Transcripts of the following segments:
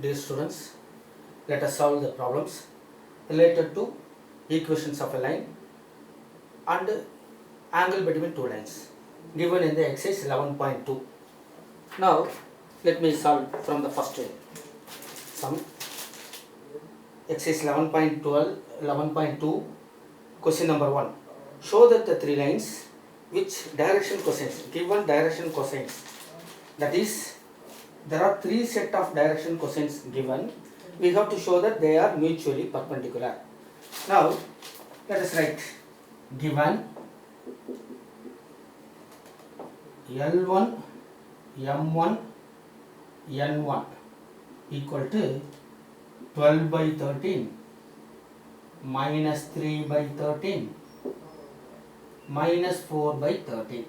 Dear students, let us solve the problems related to equations of a line and angle between two lines given in the exercise 11.2. Now, let me solve from the first sum. Exercise 11.2, question number 1. Show that the three lines which direction cosines, given direction cosines, that is, there are three set of direction cosines given. We have to show that they are mutually perpendicular. Now, let us write given L1, M1, N1 equal to 12 by 13 minus 3 by 13 minus 4 by 13,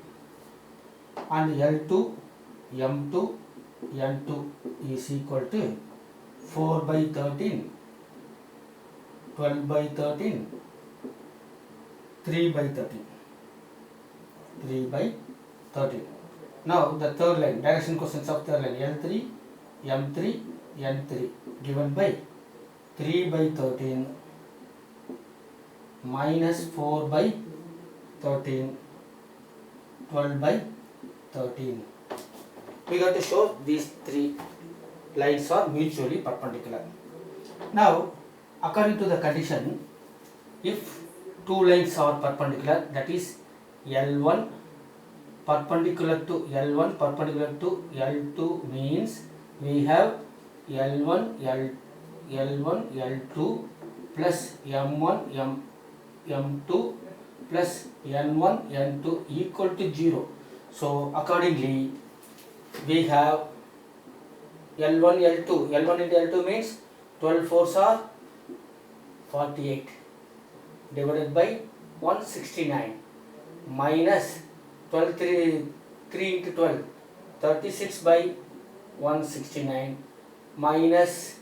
and L2, M2, N2 is equal to 4 by 13, 12 by 13, 3 by 13, 3 by 13. Now the third line, direction cosines of third line, L3, M3, N3 given by 3 by 13 minus 4 by 13, 12 by 13. We got to show these three lines are mutually perpendicular. Now, according to the condition, if two lines are perpendicular, that is L1 perpendicular to L1 perpendicular to L2 means we have L1 L2 plus M1 M2 plus N1 N2 equal to 0. So accordingly we have L1 into L2 means 12 fours are 48 divided by 169 minus 12 3 into 12 36 by 169 minus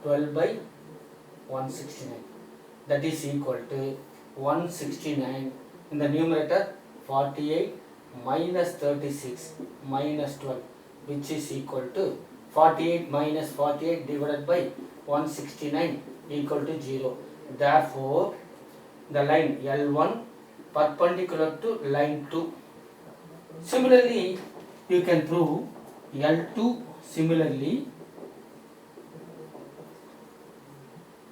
12 by 169, that is equal to 169 in the numerator, 48 minus 36 minus 12, which is equal to 48 minus 48 divided by 169 equal to 0. Therefore, the line L1 perpendicular to line 2. Similarly, you can prove L2 similarly.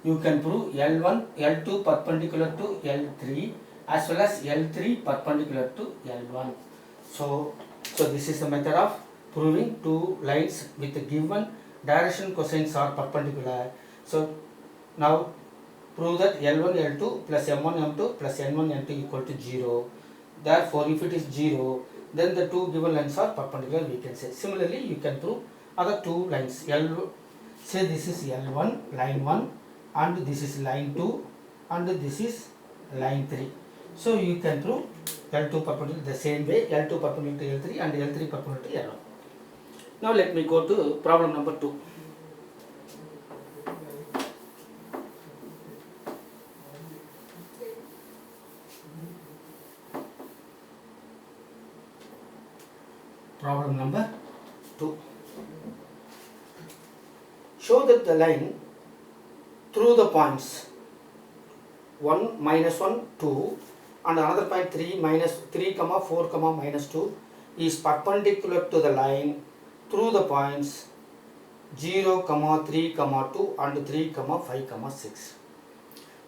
You can prove L1, L2 perpendicular to L3 as well as L3 perpendicular to L1. So this is the method of proving two lines with the given direction cosines are perpendicular. So now prove that L1, L2 plus M1, M2 plus N1, N2 equal to 0. Therefore, if it is 0, then the two given lines are perpendicular, we can say. Similarly, you can prove other two lines. Say this is L1, line 1, and this is line 2, and this is line 3. So you can prove L2 perpendicular the same way, L2 perpendicular to L3 and L3 perpendicular to L1. Now let me go to problem number 2. Problem number 2. Show that the line through the points 1, minus 1, 2 and another point 3, minus 3, 4, minus 2 is perpendicular to the line through the points 0, 3, 2 and 3, 5, 6.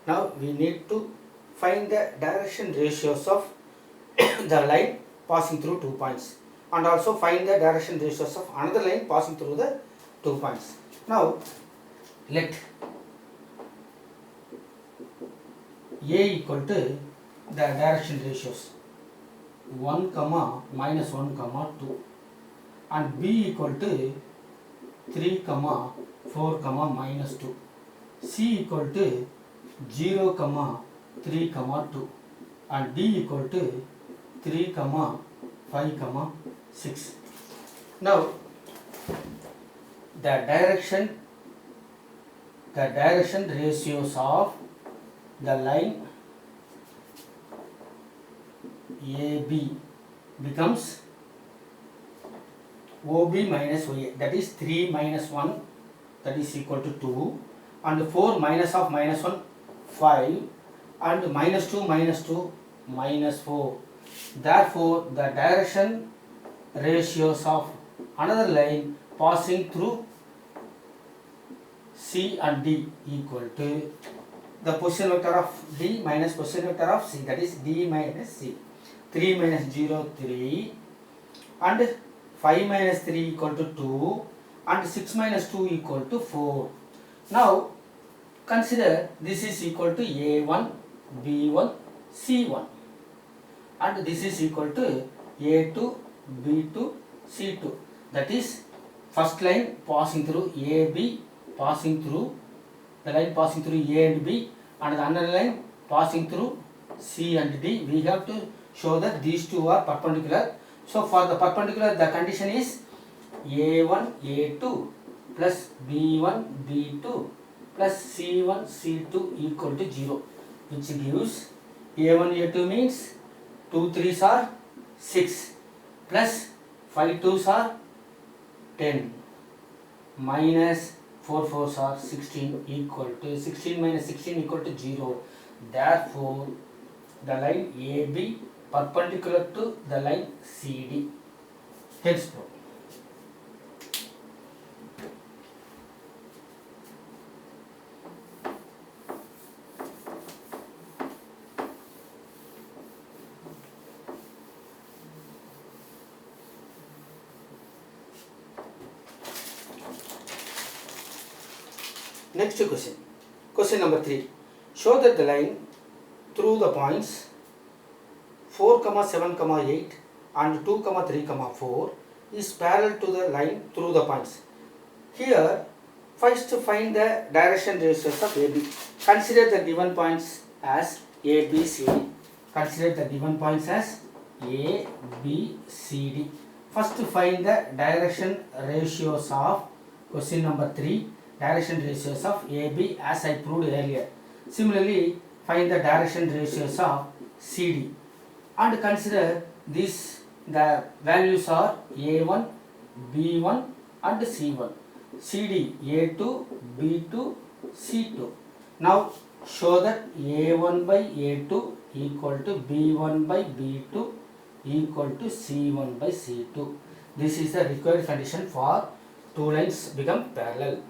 Now we need to find the direction ratios of the line passing through 2 points and also find the direction ratios of another line passing through the 2 points. Now let A equal to the direction ratios 1, minus 1, 2 and B equal to 3, 4, minus 2. C equal to 0, 3, 2 and D equal to 3, 5, 6. Now the direction ratios of the line AB becomes OB minus OA, that is 3 minus 1, that is equal to 2, and 4 minus of minus 1, 5, and minus 2 minus 2 minus 4. Therefore, the direction ratios of another line passing through C and D equal to the position vector of D minus position vector of C, that is D minus C. 3 minus 0, 3, and 5 minus 3 equal to 2, and 6 minus 2 equal to 4. Now consider this is equal to A1, B1, C1, and this is equal to A2, B2, C2. That is first line passing through AB, passing through the line passing through A and B, and the other line passing through C and D. We have to show that these two are perpendicular. So for the perpendicular, the condition is A1, A2 plus B1, B2 plus C1, C2 equal to 0, which gives A1, A2 means 2 3s are 6 plus 5 2s are 10 minus 4 4s are 16 equal to 16 minus 16 equal to 0. Therefore, the line AB perpendicular to the line CD. Hence proof. Next question. Question number 3. Show that the line through the points 4, 7, 8 and 2, 3, 4 is parallel to the line through the points. Here, first find the direction ratios of AB. Consider the given points as A, B, C, D. Consider the given points as A, B, C, D. First find the direction ratios of question number 3. Direction ratios of AB as I proved earlier. Similarly, find the direction ratios of CD and consider this, the values are A1, B1 and C1, CD A2, B2, C2. Now show that A1 by A2 equal to B1 by B2 equal to C1 by C2. This is the required condition for two lines become parallel.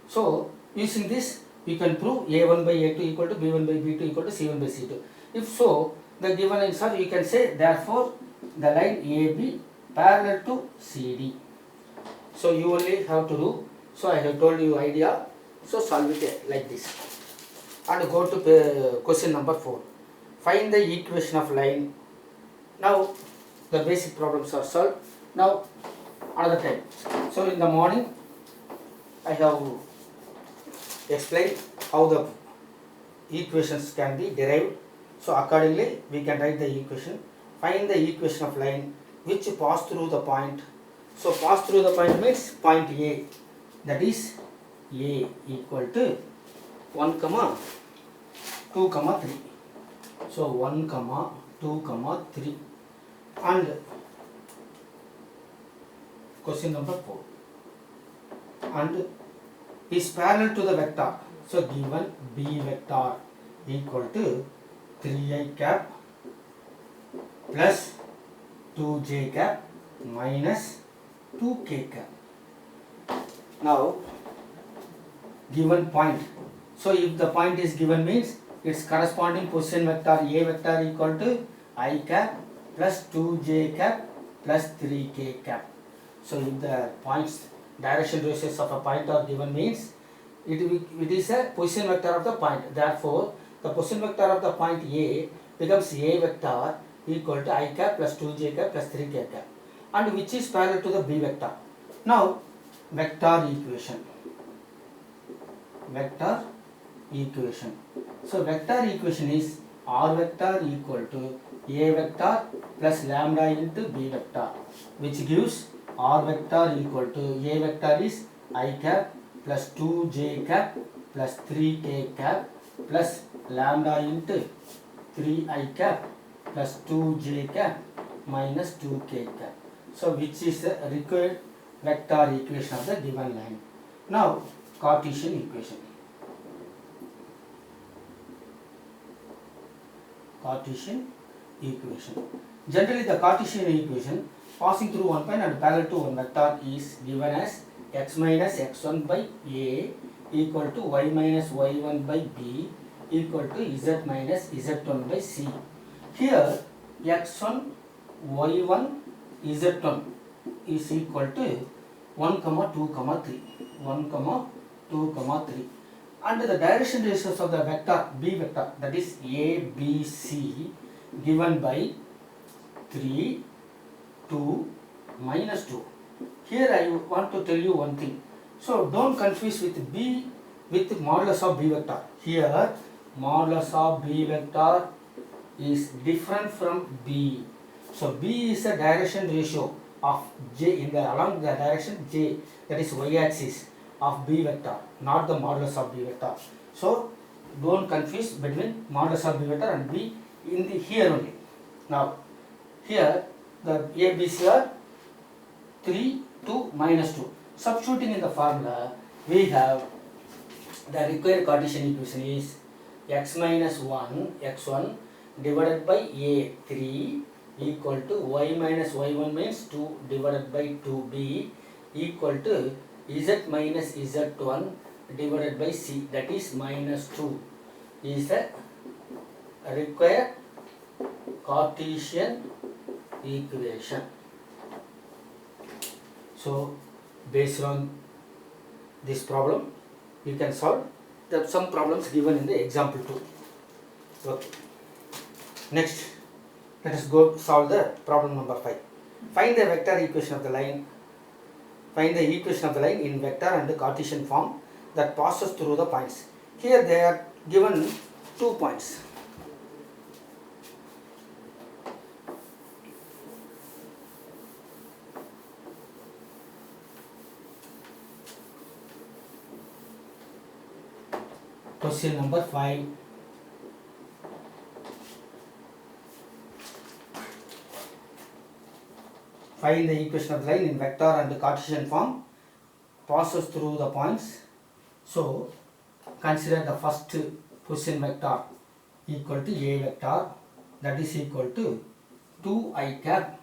So, using this, we can prove A1 by A2 equal to B1 by B2 equal to C1 by C2. If so, the given lines are, you can say, therefore, the line AB parallel to CD. So, you only have to do, so I have told you idea, so solve it like this. And go to question number 4. Find the equation of line. Now, the basic problems are solved. Now, another time. So, in the morning, I have explained how the equations can be derived. So accordingly, we can write the equation. Find the equation of line which pass through the point. So pass through the point means point A. That is A equal to 1, 2, 3. So 1, 2, 3. And question number 4. And is parallel to the vector. So given B vector equal to 3i cap plus 2j cap minus 2k cap. Now given point. So if the point is given means its corresponding position vector A vector equal to I cap plus 2j cap plus 3k cap. So if the points direction ratios of a point are given means it is a position vector of the point. Therefore, the position vector of the point A becomes A vector equal to I cap plus 2j cap plus 3k cap, and which is parallel to the B vector. Now, vector equation. Vector equation. So, vector equation is R vector equal to A vector plus lambda into B vector, which gives R vector equal to A vector is I cap plus 2j cap plus 3k cap plus lambda into 3i cap plus 2j cap minus 2k cap. So which is the required vector equation of the given line. Now Cartesian equation. Cartesian equation. Generally the Cartesian equation passing through one point and parallel to one vector is given as x minus x1 by a equal to y minus y1 by b equal to z minus z1 by c. Here x1, y1, z1 is equal to 1, 2, 3. 1, 2, 3. And the direction ratios of the vector b vector, that is a, b, c, given by 3, 2, minus 2. Here I want to tell you one thing. So don't confuse with b with modulus of b vector. Here modulus of b vector is different from b. So b is a direction ratio of j in the along the direction j, that is y axis of b vector, not the modulus of b vector. So don't confuse between modulus of b vector and b in the here only. Now here the a, b, c are 3, 2, minus 2. Substituting in the formula, we have the required Cartesian equation is x minus 1, x1 divided by a 3 equal to y minus y1 means 2 divided by 2b equal to z minus z1 divided by c, that is minus 2 is the required Cartesian equation. So based on this problem you can solve some problems given in the example 2. Okay. Next, let us go solve the problem number 5. Find the vector equation of the line. Find the equation of the line in vector and the Cartesian form that passes through the points. Here they are given 2 points. Question number 5. Find the equation of the line in vector and the Cartesian form passes through the points. So consider the first position vector equal to a vector, that is equal to 2i cap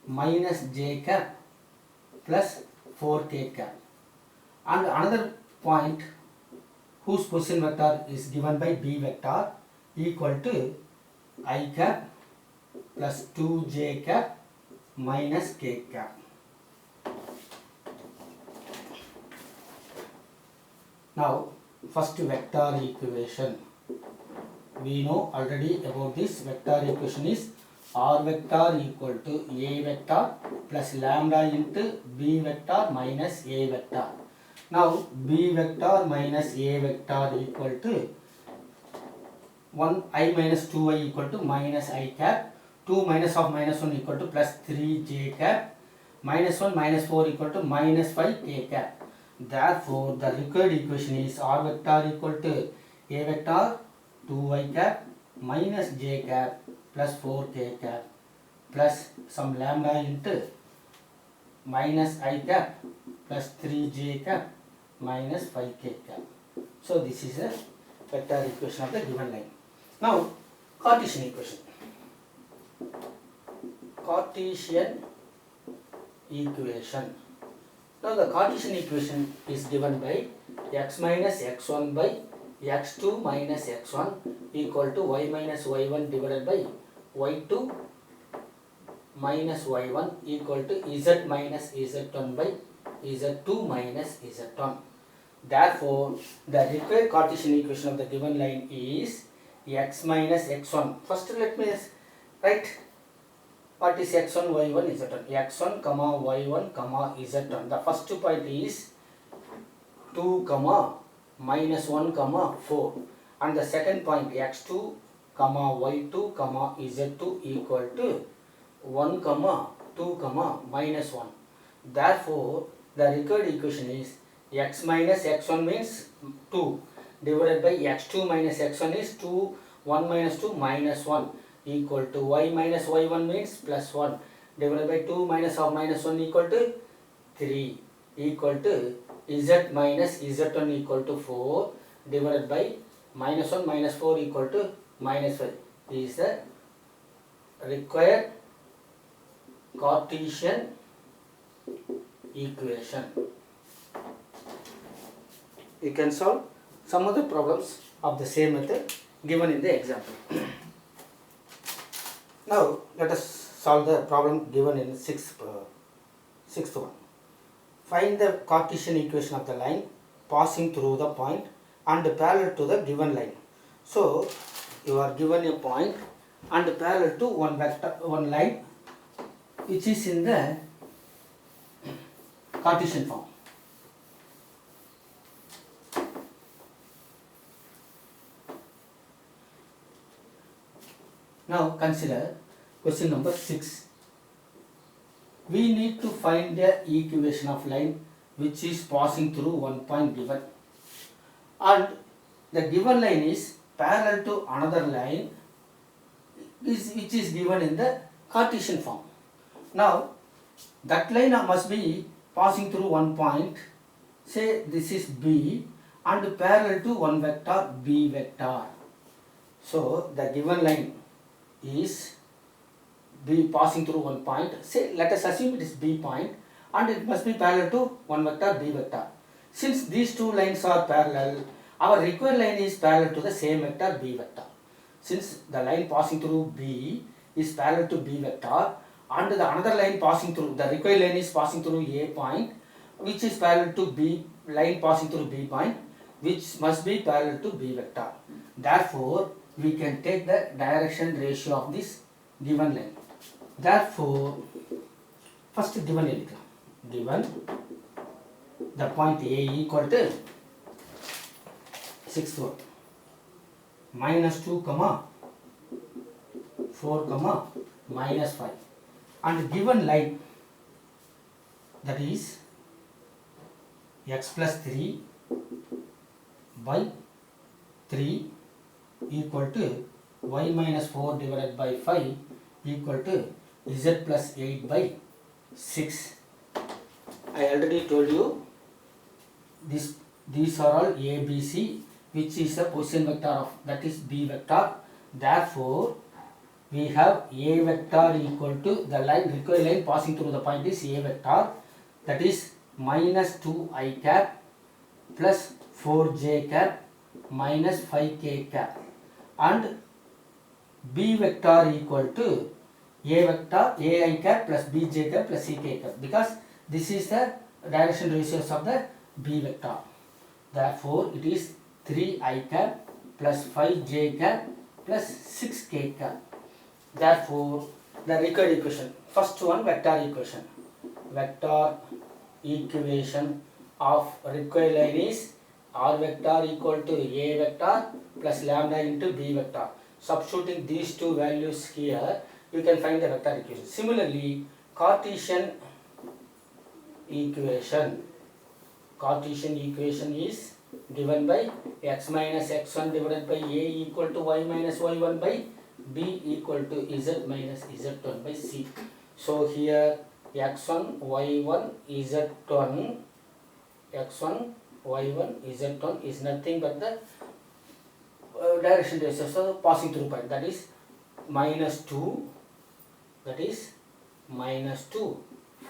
minus j cap plus 4k cap, and another point whose position vector is given by b vector equal to I cap plus 2j cap minus k cap. Now first vector equation, we know already about this. Vector equation is r vector equal to a vector plus lambda into b vector minus a vector. Now b vector minus a vector equal to 1 I minus 2i equal to minus I cap, 2 minus of minus 1 equal to plus 3j cap, minus 1 minus 4 equal to minus 5k cap. Therefore the required equation is r vector equal to a vector 2i cap minus j cap plus 4k cap plus some lambda into minus I cap plus 3j cap minus 5k cap. So this is a vector equation of the given line. Now Cartesian equation. Cartesian equation. Now the Cartesian equation is given by x minus x1 by x2 minus x1 equal to y minus y1 divided by y2 minus y1 equal to z minus z1 by z2 minus z1. Therefore the required Cartesian equation of the given line is x minus x1. First let me write what is x1, y1, z1. x1, y1, z1. The first point is 2, minus 1, 4. And the second point x2, y2, z2 equal to 1, 2, minus 1. Therefore the required equation is x minus x1 means 2 divided by x2 minus x1 is 2, 1 minus 2 minus 1 equal to y minus y1 means plus 1 divided by 2 minus of minus 1 equal to 3 equal to z minus z1 equal to 4 divided by minus 1 minus 4 equal to minus 5 is the required Cartesian equation. You can solve some other problems of the same method given in the example. Now let us solve the problem given in sixth one. Find the Cartesian equation of the line passing through the point and parallel to the given line. So you are given a point and parallel to one line which is in the Cartesian form. Now consider question number 6. We need to find the equation of line which is passing through one point given, and the given line is parallel to another line which is given in the Cartesian form. Now that line must be passing through one point, say this is B, and parallel to one vector B vector. So the given line is B passing through one point, say let us assume it is B point, and it must be parallel to one vector B vector. Since these two lines are parallel, our required line is parallel to the same vector B vector. Since the line passing through B is parallel to B vector, and the another line passing through, the required line is passing through A point, which is parallel to B, line passing through B point, which must be parallel to B vector. Therefore, we can take the direction ratio of this given line. Therefore, first given equation, given the point A equal to 6 1 minus 2 comma 4 comma minus 5, and given line, that is x plus 3 by 3 equal to y minus 4 divided by 5 equal to z plus 8 by 6. I already told you these are all A, B, C, which is a position vector of, that is B vector. Therefore, we have A vector equal to the line, required line passing through the point is A vector, that is minus 2i cap plus 4j cap minus 5k cap, and B vector equal to A vector ai cap plus bj cap plus ck cap, because this is the direction ratios of the B vector. Therefore, it is 3i cap plus 5j cap plus 6k cap. Therefore, the required equation, first one vector equation of required line is r vector equal to A vector plus lambda into B vector. Substituting these two values here, you can find the vector equation. Similarly, Cartesian equation is given by x minus x1 divided by A equal to y minus y1 by B equal to z minus z1 by C. So here x1 y1 z1 is nothing but the direction ratios of passing through point, that is minus 2,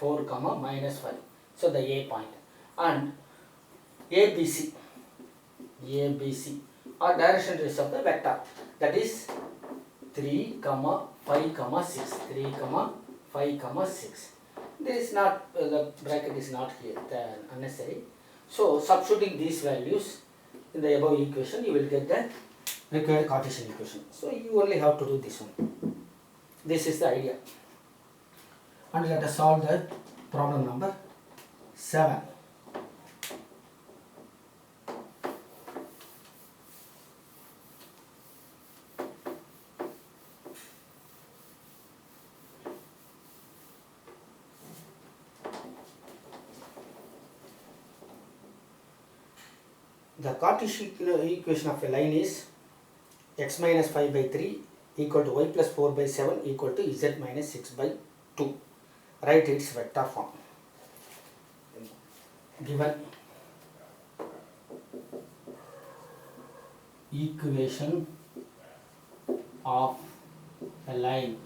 4 comma minus 5. So the A point, and ABC are direction ratios of the vector, that is 3 comma 5 comma 6, 3 comma 5 comma 6. There is not the bracket is not here, unnecessary. So substituting these values in the above equation, you will get the required Cartesian equation. So you only have to do this one. This is the idea. And let us solve the problem number 7. The Cartesian equation of a line is x minus 5 by 3 equal to y plus 4 by 7 equal to z minus 6 by 2. Write its vector form. given equation of a line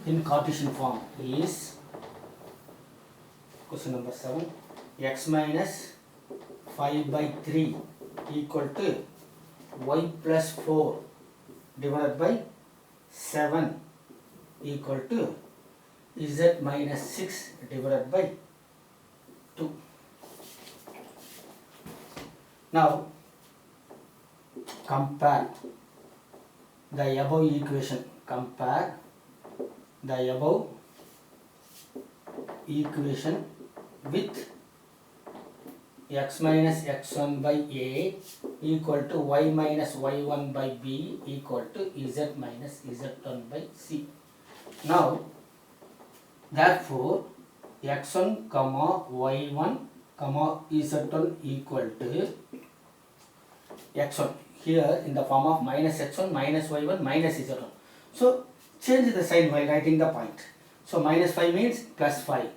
in Cartesian form is question number 7 x minus 5 by 3 equal to y plus 4 divided by 7 equal to z minus 6 divided by 2. Now compare the above equation. Compare the above equation with x minus x1 by a equal to y minus y1 by b equal to z minus z1 by c. Now therefore x1 comma y1 comma z1 equal to x1 here in the form of minus x1 minus y1 minus z1. So change the sign while writing the point. So minus 5 means plus 5.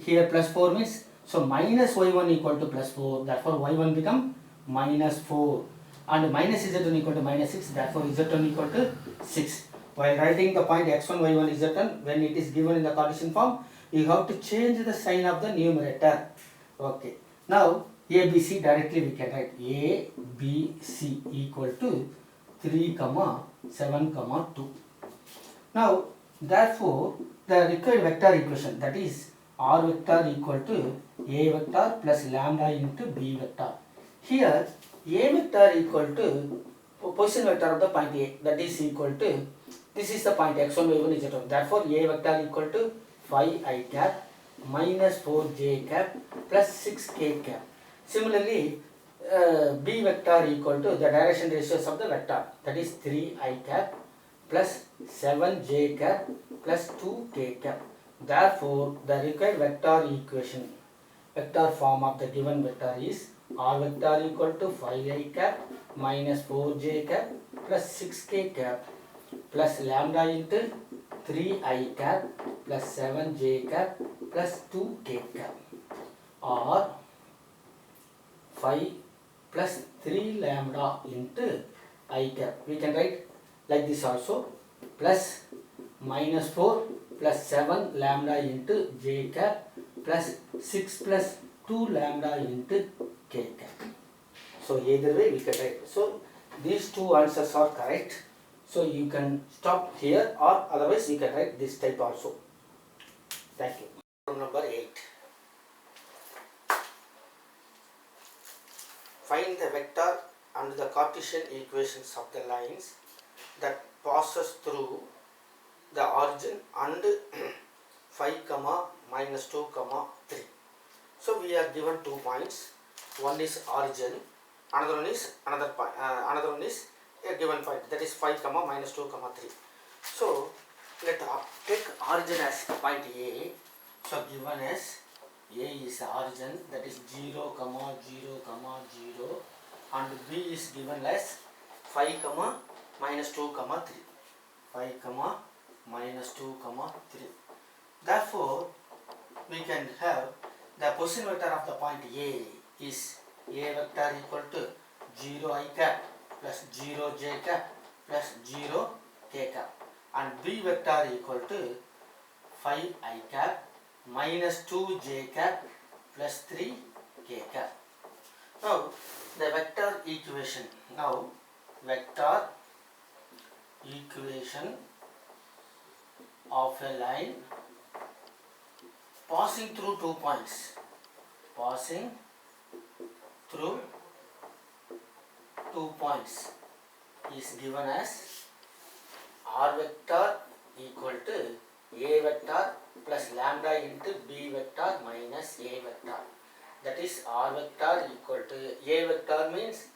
Here plus 4 means, so minus y1 equal to plus 4, therefore y1 become minus 4, and minus z1 equal to minus 6, therefore z1 equal to 6. While writing the point x1 y1 z1, when it is given in the Cartesian form, you have to change the sign of the numerator. Okay. Now a b c directly we can write a b c equal to 3 comma 7 comma 2. Now therefore the required vector equation, that is r vector equal to a vector plus lambda into b vector. Here a vector equal to position vector of the point a, that is equal to, this is the point x1 y1 z1, therefore a vector equal to 5 I cap minus 4 j cap plus 6 k cap. Similarly b vector equal to the direction ratios of the vector, that is 3 I cap plus 7 j cap plus 2 k cap. Therefore the required vector equation, vector form of the given vector is r vector equal to 5 I cap minus 4 j cap plus 6 k cap plus lambda into 3 I cap plus 7 j cap plus 2 k cap, or 5 plus 3 lambda into I cap. We can write like this also, plus minus 4 plus 7 lambda into j cap plus 6 plus 2 lambda into k cap. So either way we can write. So these two answers are correct. So you can stop here, or otherwise you can write this type also. Thank you. Problem number 8. Find the vector and the Cartesian equations of the lines that passes through the origin and 5 comma minus 2 comma 3. So we are given 2 points. One is origin, another one is another one is a given point, that is 5 comma minus 2 comma 3. So let us take origin as point A. So given as A is the origin, that is 0 comma 0 comma 0, and B is given as 5 comma minus 2 comma 3. 5 comma minus 2 comma 3. Therefore we can have the position vector of the point A is A vector equal to 0 I cap plus 0 j cap plus 0 k cap, and B vector equal to 5 I cap minus 2 j cap plus 3 k cap. Now the vector equation. Now vector equation of a line passing through 2 points. Passing through 2 points is given as r vector equal to a vector plus lambda into b vector minus a vector. That is r vector equal to a vector means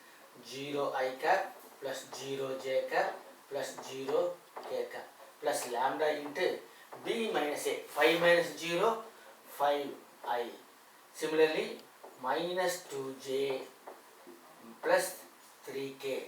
0 I cap plus 0 j cap plus 0 k cap plus lambda into b minus a, 5 minus 0, 5 I. Similarly minus 2j plus 3k.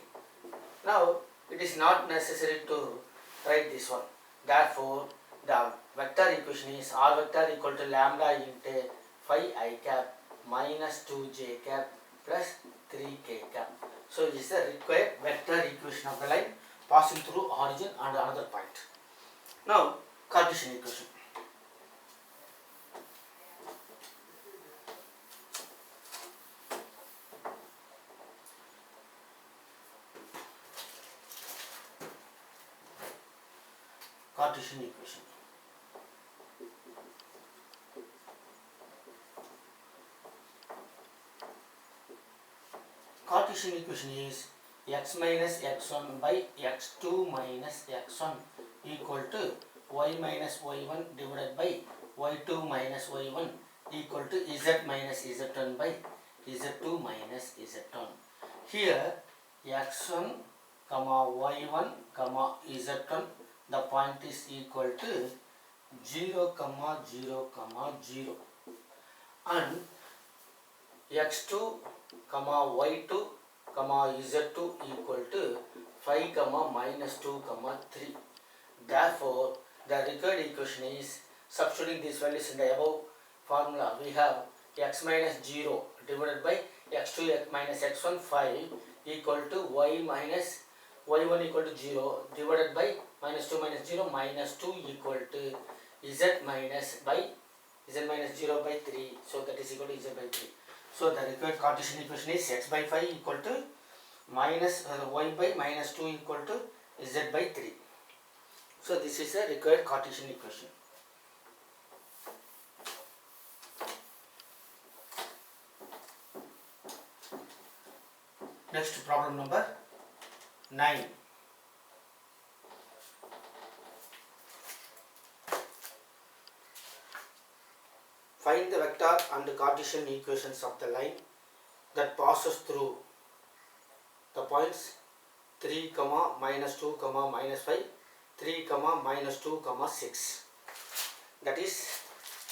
Now it is not necessary to write this one. Therefore the vector equation is r vector equal to lambda into 5 I cap minus 2j cap plus 3k cap. So this is the required vector equation of the line passing through origin and another point. Now Cartesian equation. Cartesian equation. Cartesian equation is x minus x1 by x2 minus x1 equal to y minus y1 divided by y2 minus y1 equal to z minus z1 by z2 minus z1. Here x1 comma y1 comma z1, the point is equal to 0 comma 0 comma 0, and x2 comma y2 comma z2 equal to 5 comma minus 2 comma 3. Therefore the required equation is, substituting these values in the above formula, we have x minus 0 divided by x2 minus x1 5 equal to y minus y1 equal to 0 divided by minus 2 minus 0 minus 2 equal to z minus 0 by 3. So that is equal to z by 3. So the required Cartesian equation is x by 5 equal to minus y by minus 2 equal to z by 3. So this is the required Cartesian equation. Next, problem number 9. Find the vector and the Cartesian equations of the line that passes through the points 3 comma minus 2 comma minus 5, 3 comma minus 2 comma 6. That is,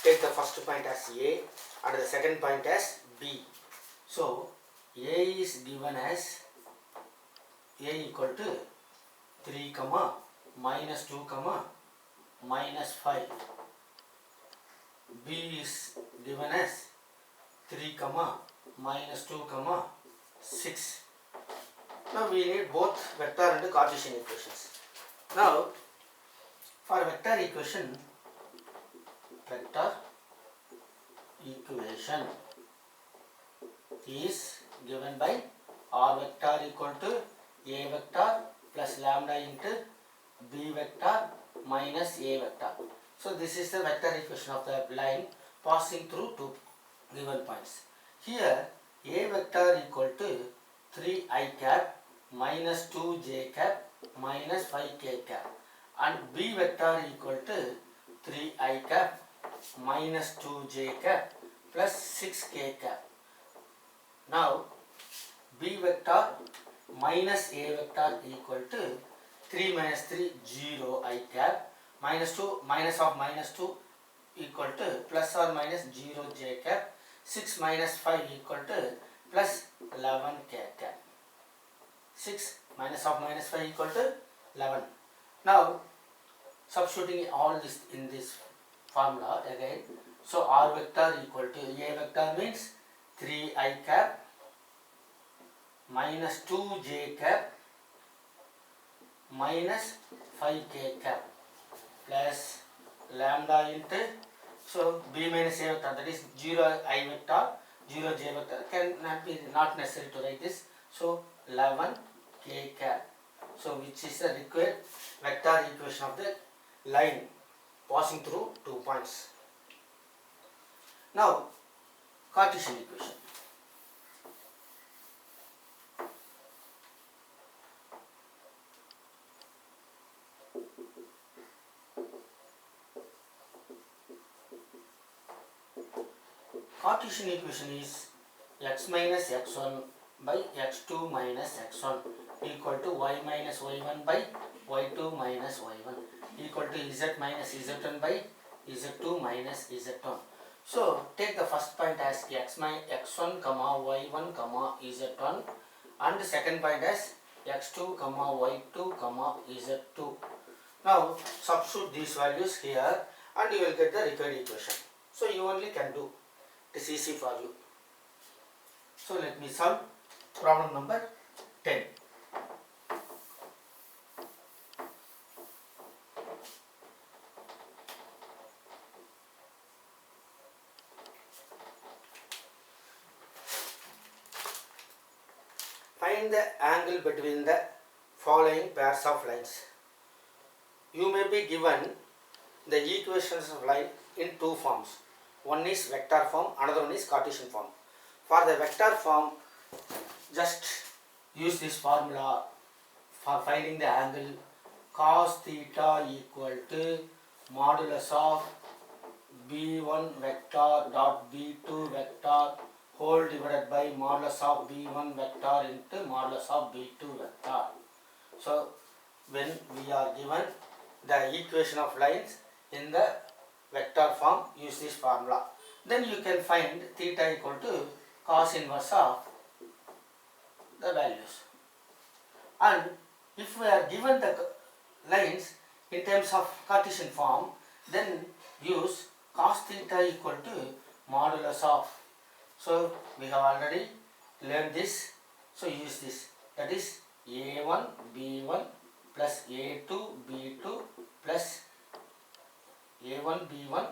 take the first point as A and the second point as B. So A is given as A equal to 3 comma minus 2 comma minus 5. B is given as 3 comma minus 2 comma 6. Now we need both vector and Cartesian equations. Now for vector equation is given by R vector equal to A vector plus lambda into B vector minus A vector. So this is the vector equation of the line passing through two given points. Here A vector equal to 3i cap minus 2j cap minus 5k cap, and B vector equal to 3i cap minus 2j cap plus 6k cap. Now B vector minus A vector equal to 3 minus 3 0 I cap minus 2 minus of minus 2 equal to plus or minus 0 j cap, 6 minus 5 equal to plus 11 k cap. 6 minus of minus 5 equal to 11. Now substituting all this in this formula again. So R vector equal to A vector means 3i cap minus 2j cap minus 5k cap plus lambda into, so B minus A vector, that is 0i vector 0j vector, cannot be, not necessary to write this. So 11 k cap. So which is the required vector equation of the line passing through 2 points. Now Cartesian equation. Cartesian equation is x minus x1 by x2 minus x1 equal to y minus y1 by y2 minus y1 equal to z minus z1 by z2 minus z1. So take the first point as x1 comma y1 comma z1 and the second point as x2 comma y2 comma z2. Now substitute these values here and you will get the required equation. So you only can do. It is easy for you. So let me solve problem number 10. Find the angle between the following pairs of lines. You may be given the equations of line in two forms. One is vector form, another one is Cartesian form. For the vector form, just use this formula for finding the angle cos theta equal to modulus of b1 vector dot b2 vector whole divided by modulus of b1 vector into modulus of b2 vector. So when we are given the equation of lines in the vector form, use this formula. Then you can find theta equal to cos inverse of the values. And if we are given the lines in terms of Cartesian form, then use cos theta equal to modulus of. So we have already learned this. So use this. That is a1 b1 plus a2 b2 plus a1 b1.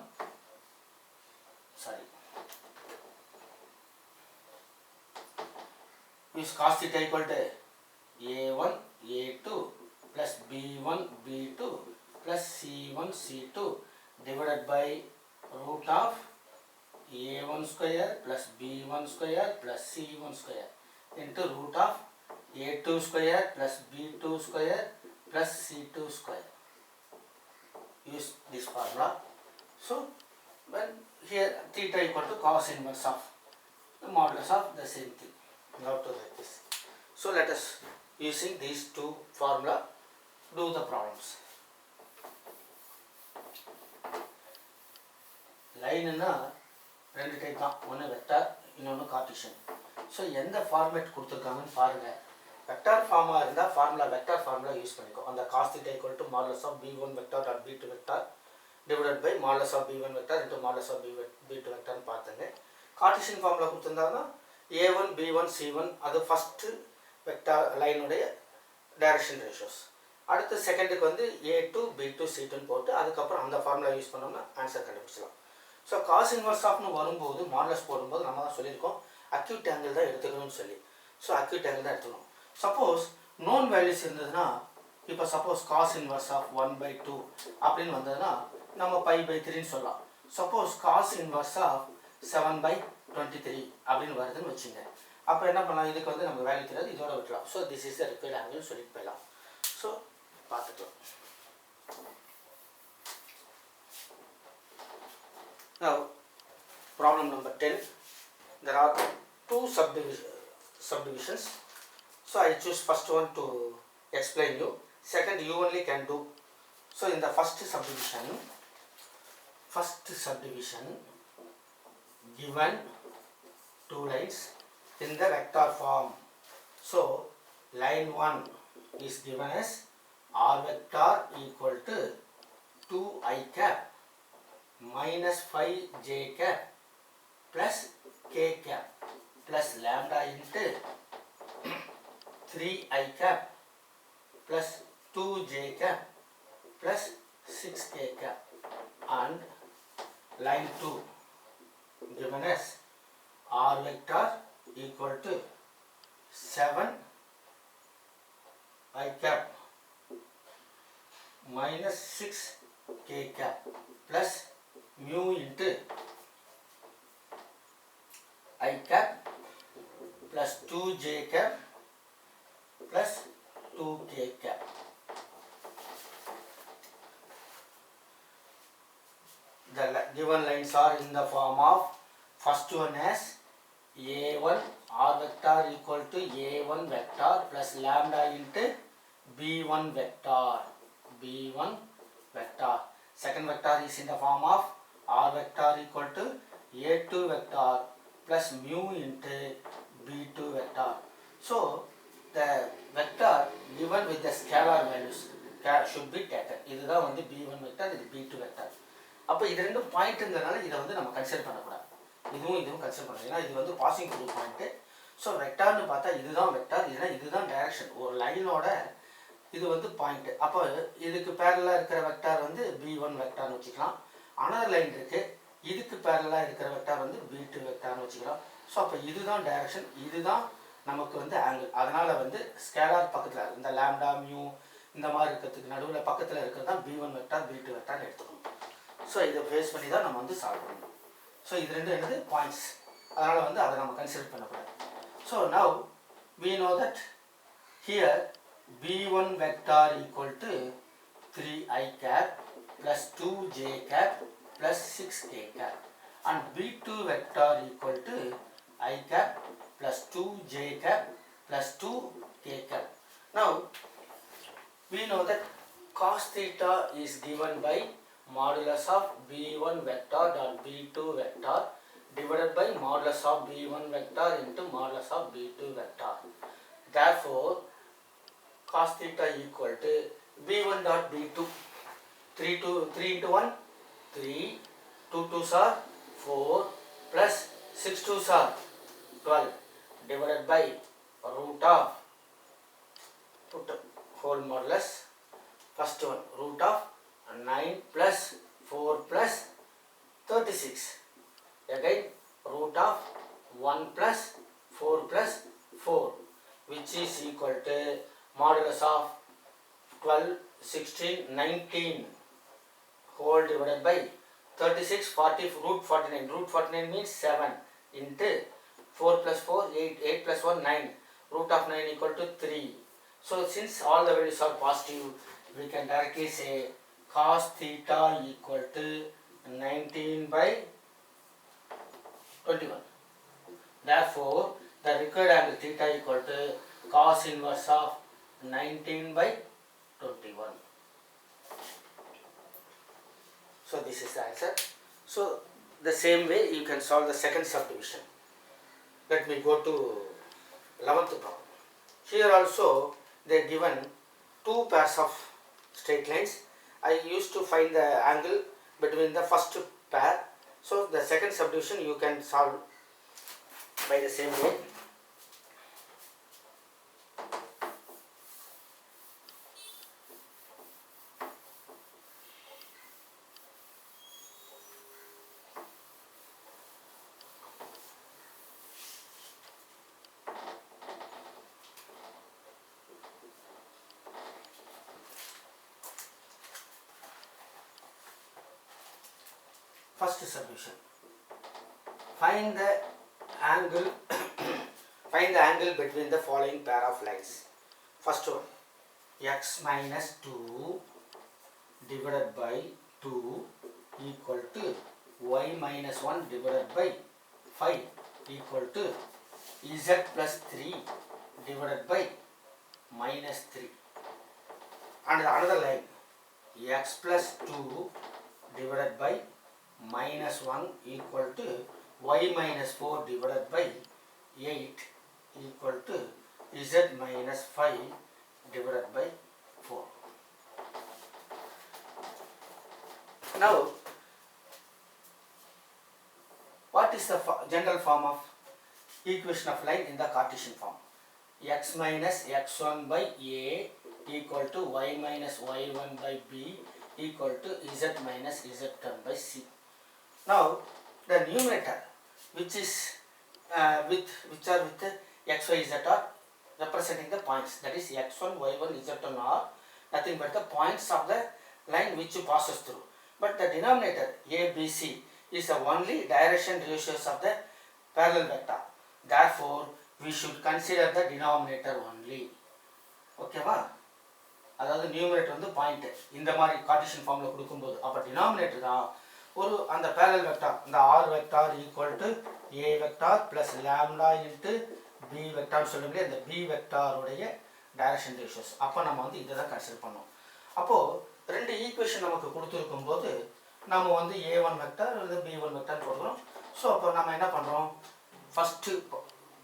Use cos theta equal to a1 a2 plus b1 b2 plus c1 c2 divided by root of a1 square plus b1 square plus c1 square into root of a2 square plus b2 square plus c2 square. Use this formula. So when here theta equal to cos inverse of the modulus of the same thing. You have to write this. So let us, using these two formula, do the problems. Line na ரெண்டு type தான், ஒன்று vector, இன்னொன்று Cartesian. So எந்த format கொடுத்துருக்காங்கன்னு பாருங்கள். Vector ஃபார்மாக இருந்தால் formula vector formula use பண்ணிக்கோ. அந்த cos theta equal to modulus of b1 vector dot b2 vector divided by modulus of b1 vector into modulus of b2 வெக்டார்னு பார்த்துங்க. கார்ட்டீசியன் ஃபார்முலா கொடுத்துருந்தாங்கன்னா a1 b1 c1 அது first vector லைனுடைய direction ratios. அடுத்து செகண்டுக்கு வந்து a2 b2 c2ன்னு போட்டு அதுக்கப்புறம் அந்த ஃபார்முலா யூஸ் பண்ணோம்னா ஆன்சர் கண்டுபிடிச்சலாம். ஸோ காஸ் இன்வர்ஸ் ஆஃப்னு வரும்போது மாடுலஸ் போடும்போது நம்ம தான் சொல்லியிருக்கோம் அக்யூட் ஆங்கிள் தான் எடுத்துக்கணும்னு சொல்லி. ஸோ அக்யூட் ஆங்கிள் தான் எடுத்துக்கணும். சப்போஸ் நோன் வேல்யூஸ் இருந்ததுன்னா, இப்போ சப்போஸ் காஸ் இன்வர்ஸ் ஆஃப் 1/2 அப்படின்னு வந்ததுன்னா நம்ம π/3ன்னு சொல்லலாம். சப்போஸ் காஸ் இன்வர்ஸ் ஆஃப் 7/23 அப்படின்னு வருதுன்னு வச்சுங்க. அப்போ என்ன பண்ணலாம், இதுக்கு வந்து நமக்கு வேல்யூ தெரியாது, இதோட விட்டுலாம். So this is the required angle சொல்லிட்டு போயிடலாம். ஸோ பார்த்துக்கலாம். Now problem number 10. There are two subdivisions. So I choose first one to explain you. Second you only can do. So in the first subdivision given two lines in the vector form. So line 1 is given as r vector equal to 2i cap minus 5j cap plus k cap plus lambda into 3i cap plus 2j cap plus 6k cap, and line 2 given as r vector equal to 7i cap minus 6k cap plus mu into I cap plus 2j cap plus 2k cap. The given lines are in the form of first one as a1 r vector equal to a1 vector plus lambda into b1 vector. Second vector is in the form of r vector equal to a2 vector plus mu into b2 vector. So the vector given with the scalar values should be taken. இதுதான் வந்து b1 vector, இது b2 vector. அப்போ இது ரெண்டும் பாயிண்ட்ங்கிறனால இதை வந்து நம்ம consider பண்ணக்கூடாது. இதுவும் கன்சிடர் பண்ணணும். ஏன்னா இது வந்து பாசிங் த்ரூ பாயிண்ட்டு. ஸோ வெக்டார்னு பார்த்தா இதுதான் வெக்டார், ஏன்னா இதுதான் டைரக்ஷன். ஒரு லைனோட இது வந்து பாயிண்ட். அப்போ இதுக்கு பேரலாக இருக்கிற வெக்டார் வந்து B1 வெக்டார்னு வச்சுக்கலாம். அனதர் லைன் இருக்குது, இதுக்கு பேரலாக இருக்கிற வெக்டார் வந்து B2 வெக்டார்னு வச்சுக்கலாம். ஸோ அப்போ இதுதான் டைரக்ஷன், இதுதான் நமக்கு வந்து ஆங்கிள். அதனால் வந்து ஸ்கேலார் பக்கத்தில் இந்த லாம்டா மியூ இந்த மாதிரி இருக்கிறதுக்கு நடுவில் பக்கத்தில் இருக்கிறது தான் B1 வெக்டார் B2 வெக்டார்னு எடுத்துக்கணும். ஸோ இதை பேஸ் பண்ணி தான் நம்ம வந்து சால்வ் பண்ணணும். ஸோ இது ரெண்டு என்னது பாயிண்ட்ஸ், அதனால் வந்து அதை நம்ம கன்சிடர் பண்ணக்கூடாது. So now we know that here B1 vector equal to 3i cap plus 2j cap plus 6k cap and B2 vector equal to I cap plus 2j cap plus 2k cap. Now we know that cos theta is given by modulus of B1 vector dot B2 vector divided by modulus of B1 vector into modulus of B2 vector. Therefore cos theta equal to B1 dot B2, 3 into 1 3, 2 2s are 4 plus 6 2s are 12 divided by root of whole modulus, first one root of 9 plus 4 plus 36, again root of 1 plus 4 plus 4, which is equal to modulus of 12, 16, 19 whole divided by 36, 40, root 49. Root 49 means 7 into 4 plus 4, 8, 8 plus 1, 9. Root of 9 equal to 3. So since all the values are positive, we can directly say cos theta equal to 19 by 21. Therefore, the required angle theta equal to cos inverse of 19 by 21. So this is the answer. So the same way you can solve the second subdivision. Let me go to 11th problem. Here also they are given two pairs of straight lines. I used to find the angle between the first pair. So the second subdivision you can solve by the same way. First subdivision. Find the angle find the angle between the following pair of lines. First one, x minus 2 divided by 2 equal to y minus 1 divided by 5 equal to z plus 3 divided by minus 3. And another line, x plus 2 divided by minus 1 equal to y minus 4 divided by 8 equal to z minus 5 divided by 4. Now, what is the general form of equation of line in the Cartesian form? X minus x1 by a equal to y minus y1 by b equal to z minus z1 by c. Now, the numerator which are with x, y, z are representing the points, that is x1, y1, z1 are nothing but the points of the line which passes through. But the denominator a, b, c is the only direction ratios of the parallel vector. Therefore, we should consider the denominator only. Okay va? அதாவது numerator வந்து point இந்த மாதிரி Cartesian ஃபார்மில் கொடுக்கும்போது அப்போ denominator தான் ஒரு அந்த பேரலல் வெக்டார், இந்த R vector equal to A vector plus lambda into B வெக்டார்னு சொல்லுங்களே, இந்த பி வெக்டாருடைய டைரக்ஷன் ரேஷியோஸ். அப்போ நம்ம வந்து இதை தான் கன்சிடர் பண்ணோம். அப்போது ரெண்டு ஈக்குவேஷன் நமக்கு கொடுத்துருக்கும் போது நம்ம வந்து A1 வெக்டார் அல்லது B1 வெக்டார் போடுறோம். ஸோ அப்போ நம்ம என்ன பண்ணுறோம், ஃபஸ்ட்டு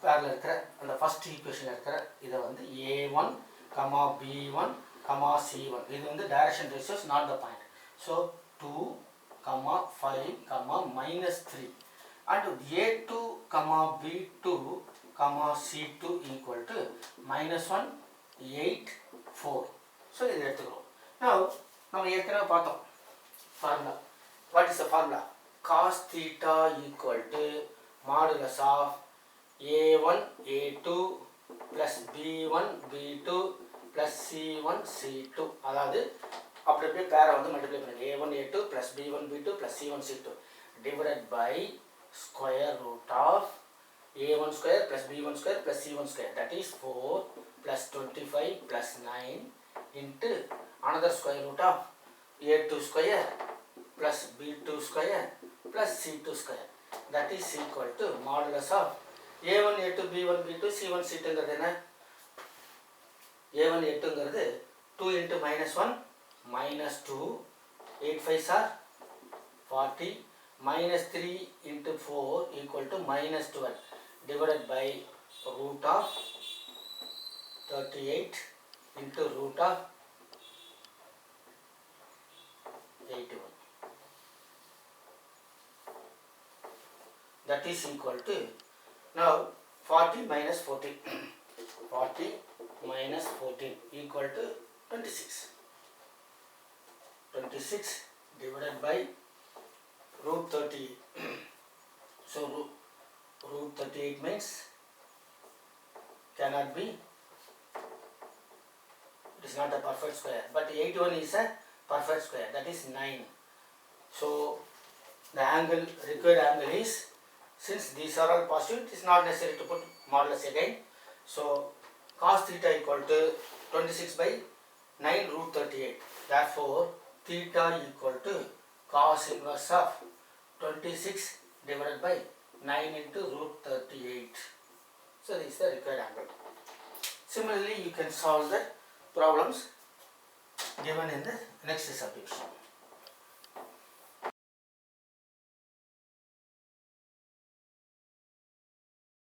பேரில் இருக்கிற அந்த ஃபஸ்ட் ஈக்குவேஷனில் இருக்கிற இதை வந்து A1, B1, C1 இது வந்து direction ratios, not the point. So 2, 5, -3 and A2, B2 comma C2 equal to minus 1, 8, 4. So இது எடுத்துக்கிறோம். Now நம்ம ஏற்கனவே பார்த்தோம் formula. What is the formula? Cos theta equal to modulus of A1 A2 plus B1 B2 plus C1 C2. அதாவது அப்படி அப்படியே பேரை வந்து மல்டிப்ளை பண்ணுங்க. A1 A2 plus B1 B2 plus C1 C2 divided by square root of A1 square plus B1 square plus C1 square, that is 4 plus 25 plus 9 into another square root of A2 square plus B2 square plus C2 square, that is equal to modulus of A1 A2 B1 B2 C1 C2 ங்கிறது என்ன? A1 A2 ங்கிறது 2 into minus 1 minus 2, 8 5s are 40, minus 3 into 4 equal to minus 12 divided by root of 38 into root of 81. That is equal to, now 40 minus 14, 40 minus 14 equal to 26. 26 divided by root 38. So root 38 means cannot be, it is not a perfect square, but 81 is a perfect square, that is 9. So the angle, required angle is, since these are all positive, it is not necessary to put modulus again. So cos theta equal to 26 by 9 root 38. Therefore theta equal to cos inverse of 26 divided by 9 into root 38. So this is the required angle. Similarly, you can solve the problems given in the next subdivision.